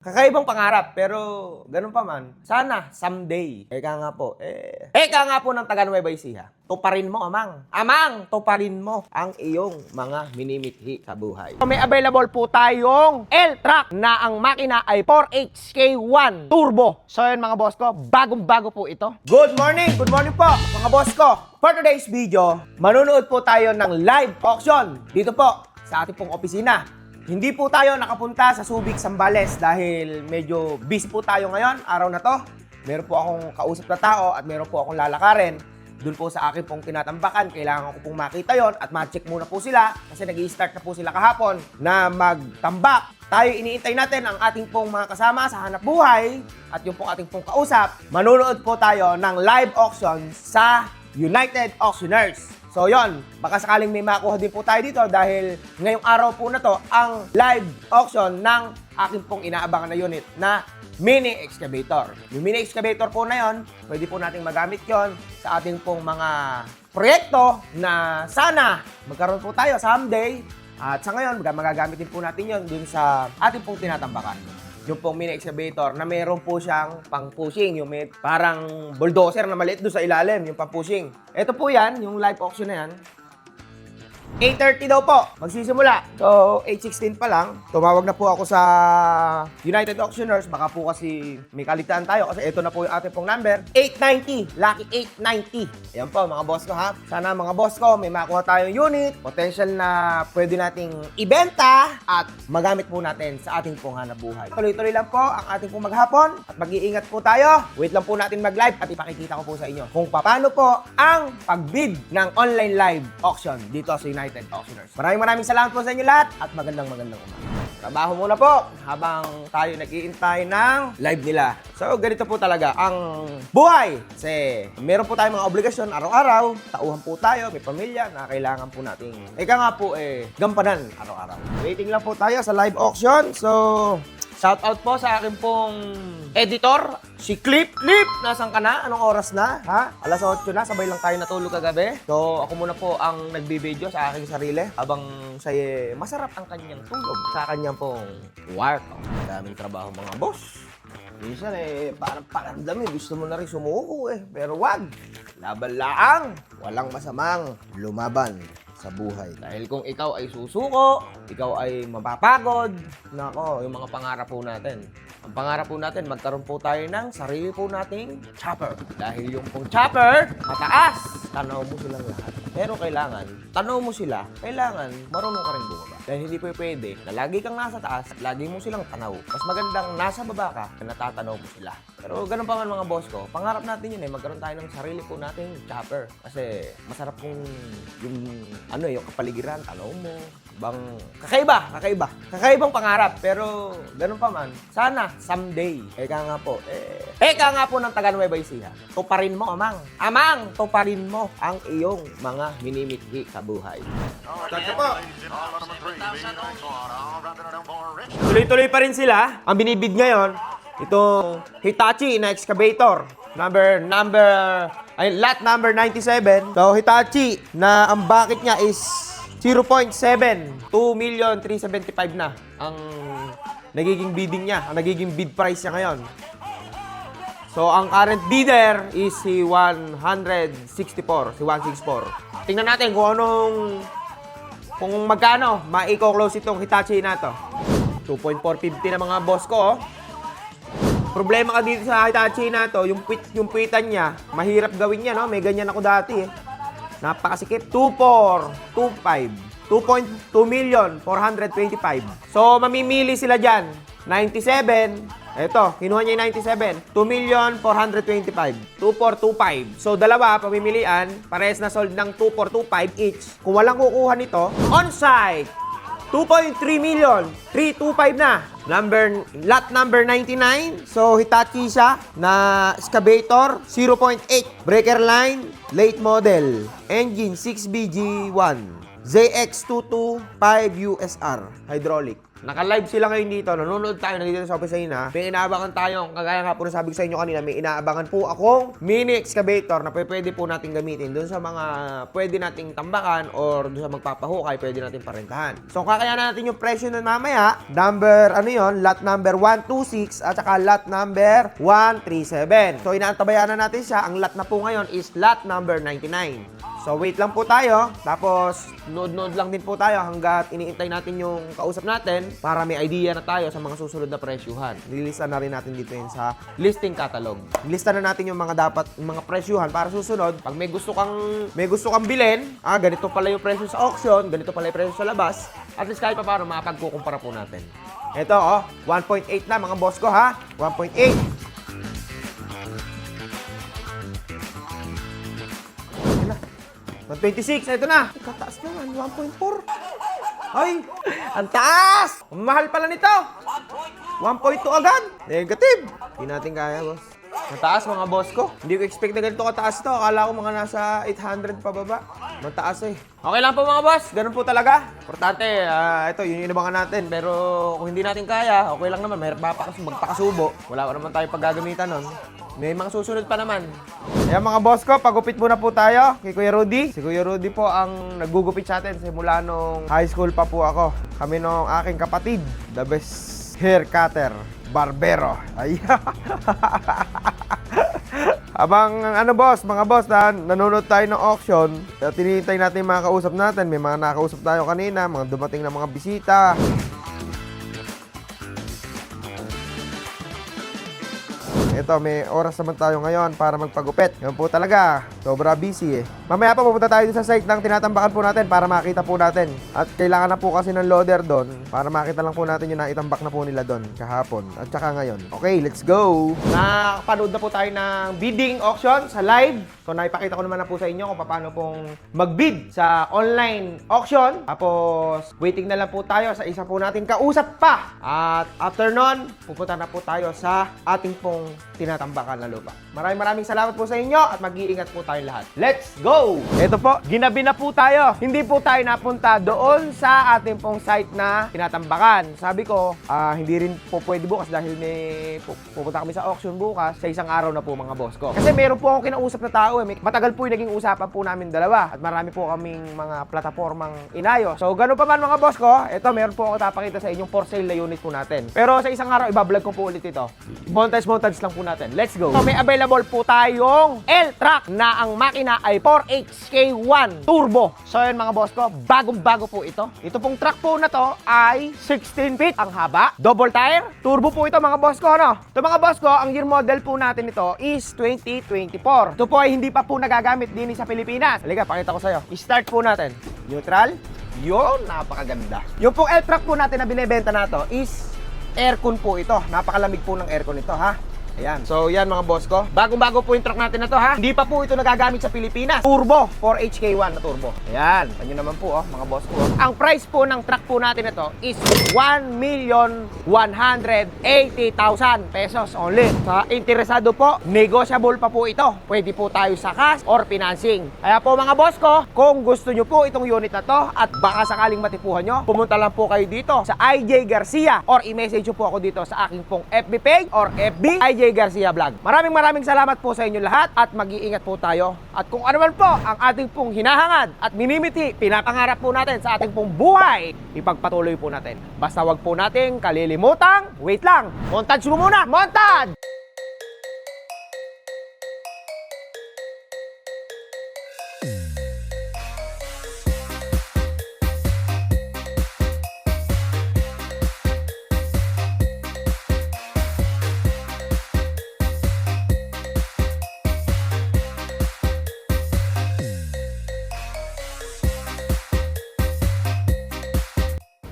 Kakaibang pangarap, pero ganun pa man. Sana, someday. Eka nga po ng taga Nueva Ecija. Tuparin mo, Amang. Amang, tuparin mo ang iyong mga minimithi sa buhay. May available po tayong L-Track na ang makina ay 4HK1 Turbo. So yun mga boss ko, bagong-bago po ito. Good morning po mga boss ko. For today's video, manunood po tayo ng live auction dito po sa ating pong opisina. Hindi po tayo nakapunta sa Subic, Zambales dahil medyo busy po tayo ngayon, araw na to. Meron po akong kausap na tao at meron po akong lalakarin. Doon po sa akin pong tinatambakan, kailangan ko pong makita yon at ma-check muna po sila kasi nag-i-start na po sila kahapon na magtambak. Tayo iniintay natin ang ating pong mga kasama sa hanap buhay at yung pong ating pong kausap. Manunood po tayo ng live auction sa United Auctioneers. So yon, baka sakaling may makuha din po tayo dito dahil ngayong araw po na to ang live auction ng aking pong inaabangan na unit na mini excavator. Yung mini excavator po na yon, pwede po nating magamit yon sa ating pong mga proyekto na sana magkaroon po tayo someday. At sa ngayon, magagamit din po natin yon dun sa ating pong tinatambakan. Yung pong mini excavator na meron po siyang pang-pushing, yung may parang bulldozer na maliit doon sa ilalim, yung pang-pushing. Ito po yan, yung live auction na yan. 8:30 daw po, magsisimula. So, 8:16 pa lang. Tumawag na po ako sa United Auctioneers. Baka po kasi may kaligtaan tayo kasi ito na po yung ating pong number. 890, lucky 890. Ayan po mga boss ko ha. Sana mga boss ko may makuha tayong unit, potential na pwede nating ibenta at magamit po natin sa ating pong hanap buhay. Tuloy-tuloy lang po ang ating pong maghapon at mag-iingat po tayo. Wait lang po natin mag-live at ipakikita ko po sa inyo kung paano po ang pag-bid ng online live auction dito sa United Auctioneers. Maraming salamat po sa inyo lahat at magandang umaga. Trabaho muna po habang tayo nag-iintay ng live nila. So, ganito po talaga ang buhay. Kasi meron po tayong mga obligasyon araw-araw. Tauhan po tayo, may pamilya na kailangan po nating gampanan araw-araw. Waiting lang po tayo sa live auction. So, shout out po sa akin pong editor, si Clip. Clip, nasan ka na? Anong oras na? Ha? Alas 8 na, sabay lang tayo natulog kagabi. So, ako muna po ang nagbibideo sa aking sarili habang siya masarap ang kanyang tulog sa kanyang pong work. Daming trabaho mga boss. Minsan parang paramdam gusto mo na rin sumuko Pero wag, laban laang. Walang masamang lumaban sa buhay. Dahil kung ikaw ay susuko, ikaw ay mapapagod, nako, yung mga pangarap po natin. Ang pangarap po natin, magkaroon po tayo ng sarili po nating chopper. Dahil yung pong chopper, mataas, tanaw mo silang lahat. Pero kailangan, tanaw mo sila, kailangan marunong ka rin bumaba. Dahil hindi pwede na lagi kang nasa taas at lagi mo silang tanaw. Mas magandang nasa baba ka na natatanaw mo sila. Pero ganun pa man mga boss ko, pangarap natin yun magkaroon tayo ng sarili po nating chopper. Kasi masarap kung yung kapaligiran, tanaw mo. Kakaibang pangarap, pero ganun pa man. Sana, someday. Eka nga po ng taga Nueva Ecija. Tuparin mo, Amang. Amang, tuparin mo ang iyong mga minimithi sa buhay. Tagsa po. Tuloy-tuloy pa rin sila. Ang binibid ngayon, itong Hitachi na excavator. Lot number 97. So, Hitachi na ang bucket niya is 0.7. 2,375,000 na ang nagiging bidding niya. Ang nagiging bid price niya ngayon. So, ang current bidder is si 164. Si 164. Tingnan natin kung magkano ma-i-close itong Hitachi na to. 2.450 na mga boss ko. Problema ka dito sa Hitachi na to, yung puwitan niya, mahirap gawin niya, no? May ganyan ako dati, Napakasikip. 2.425. 2,425,000. So, mamimili sila dyan. 97. Ito, kinuha niya yung 97. 2,425,000. 2,425. So, dalawa, pamimilian. Parehas na sold ng 2,425 each. Kung walang kukuha nito, on-site. 2.3 million. 325 na. Lot number 99. So, Hitachi siya na excavator. 0.8. Breaker line. Late model. Engine 6BG1. ZX225 USR. Hydraulic. Naka-live sila ngayon dito. Nanonood tayo nandito sa opisina. May inaabangan tayo. Kagaya nga po na sabi ko sa inyo kanina, may inaabangan po akong mini excavator na pwede po natin gamitin doon sa mga pwede nating tambakan or doon sa magpapahukay, pwede natin parentahan. So, kakayanan natin yung presyo nun mamaya. Lot number 126 at saka lot number 137. So, inaantabayan na natin siya. Ang lot na po ngayon is lot number 99. So, wait lang po tayo. Tapos, nood-nood lang din po tayo hanggat iniintay natin yung kausap natin para may idea na tayo sa mga susunod na presyuhan. Nililista na rin natin dito yun sa listing catalog. Lista na natin yung mga mga presyuhan para susunod. Pag may gusto kang bilhin, ganito pala yung presyo sa auction, ganito pala yung presyo sa labas, at least kahit pa paano mapagkukumpara po natin. Ito, 1.8 na mga boss ko, ha? 1.8. 126, ito na. Kataas naman, 1.4. Ay, ang taas! Mahal pala nito. 1.2 agad. Negative. Hindi natin kaya, boss. Mataas mga boss ko. Hindi ko expect na ganito kataas to. Akala ko mga nasa 800 pababa. Mataas eh. Okay lang po mga boss. Ganun po talaga. Importante, ito, yun yung inabangan natin. Pero kung hindi natin kaya, okay lang naman. Mahirap magpakasubo. Wala ko naman tayo paggagamitan nun. May mga susunod pa naman. Ayan mga boss ko, pagupit muna po tayo kay Kuya Rudy. Si Kuya Rudy po ang naggugupit sa atin simula nung high school pa po ako. Kami nung aking kapatid, the best hair cutter, barbero. Ay. Abang mga boss, nanonood tayo ng auction. Tinihintay natin yung mga kausap natin. May mga nakausap tayo kanina, mga dumating na mga bisita. Ito, may oras naman tayo ngayon para magpagupit. Yan po talaga, sobra busy eh. Mamaya pa pupunta tayo sa site ng tinatambakan po natin para makita po natin. At kailangan na po kasi ng loader doon para makita lang po natin yung naitambak na po nila doon kahapon at saka ngayon. Okay, let's go! Nakapanood na po tayo ng bidding auction sa live. So, naipakita ko naman na po sa inyo kung paano pong mag-bid sa online auction. Tapos, waiting na lang po tayo sa isa po natin kausap pa. At after nun, pupunta na po tayo sa ating pong tinatambakan na lupa. Maraming salamat po sa inyo at mag-iingat po tayo lahat. Let's go! Ito po, ginabi na po tayo. Hindi po tayo napunta doon sa ating pong site na tinatambakan. Sabi ko, hindi rin po pwede bukas dahil may pupunta kami sa auction bukas sa isang araw na po mga boss ko. Kasi meron po akong kinausap na tao. Matagal po yung naging usapan po namin dalawa at marami po kaming mga plataformang inayo. So, ganun pa man mga boss ko, ito meron po ako tapakita sa inyong for sale na unit po natin. Pero sa isang araw, ibablog ko po ulit ito. Montage lang po natin. Let's go! So, may available po tayong L-Track na ang makina ay 4HK1 Turbo. So, yun mga boss ko, bagong-bago po ito. Ito pong truck po na to ay 16 feet ang haba. Double tire. Turbo po ito mga boss ko, no? Ito mga boss ko, ang year model po natin ito is 2024. Ito po ay hindi pa po nagagamit din sa Pilipinas. Halika, pakita ko sa'yo. I-start po natin. Neutral. Yun, napakaganda. Yung pong L-Track po natin na binibenta na to is aircon po ito. Napakalamig po ng aircon ito, ha? Ayan. So, yan mga boss ko. Bagong-bago po yung truck natin na to, ha? Hindi pa po ito nagagamit sa Pilipinas. Turbo. 4HK1 na turbo. Ayan. Panyo naman po, mga boss ko. Ang price po ng truck po natin na to is 1,180,000 pesos only. Sa interesado po, negotiable pa po ito. Pwede po tayo sa cash or financing. Kaya po mga boss ko, kung gusto nyo po itong unit na to at baka sakaling matipuhan nyo, pumunta lang po kayo dito sa IJ Garcia or i-message nyo po ako dito sa aking pong FB page or FB IJ Garcia Vlog. Maraming salamat po sa inyo lahat at mag-iingat po tayo. At kung ano man po ang ating pong hinahangad at minimiti, pinapangarap po natin sa ating pong buhay, ipagpatuloy po natin. Basta wag po nating kalilimutang, wait lang, montage mo muna! Montage!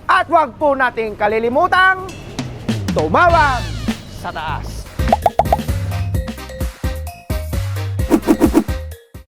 At wag po nating kalilimutang tumawag sa taas.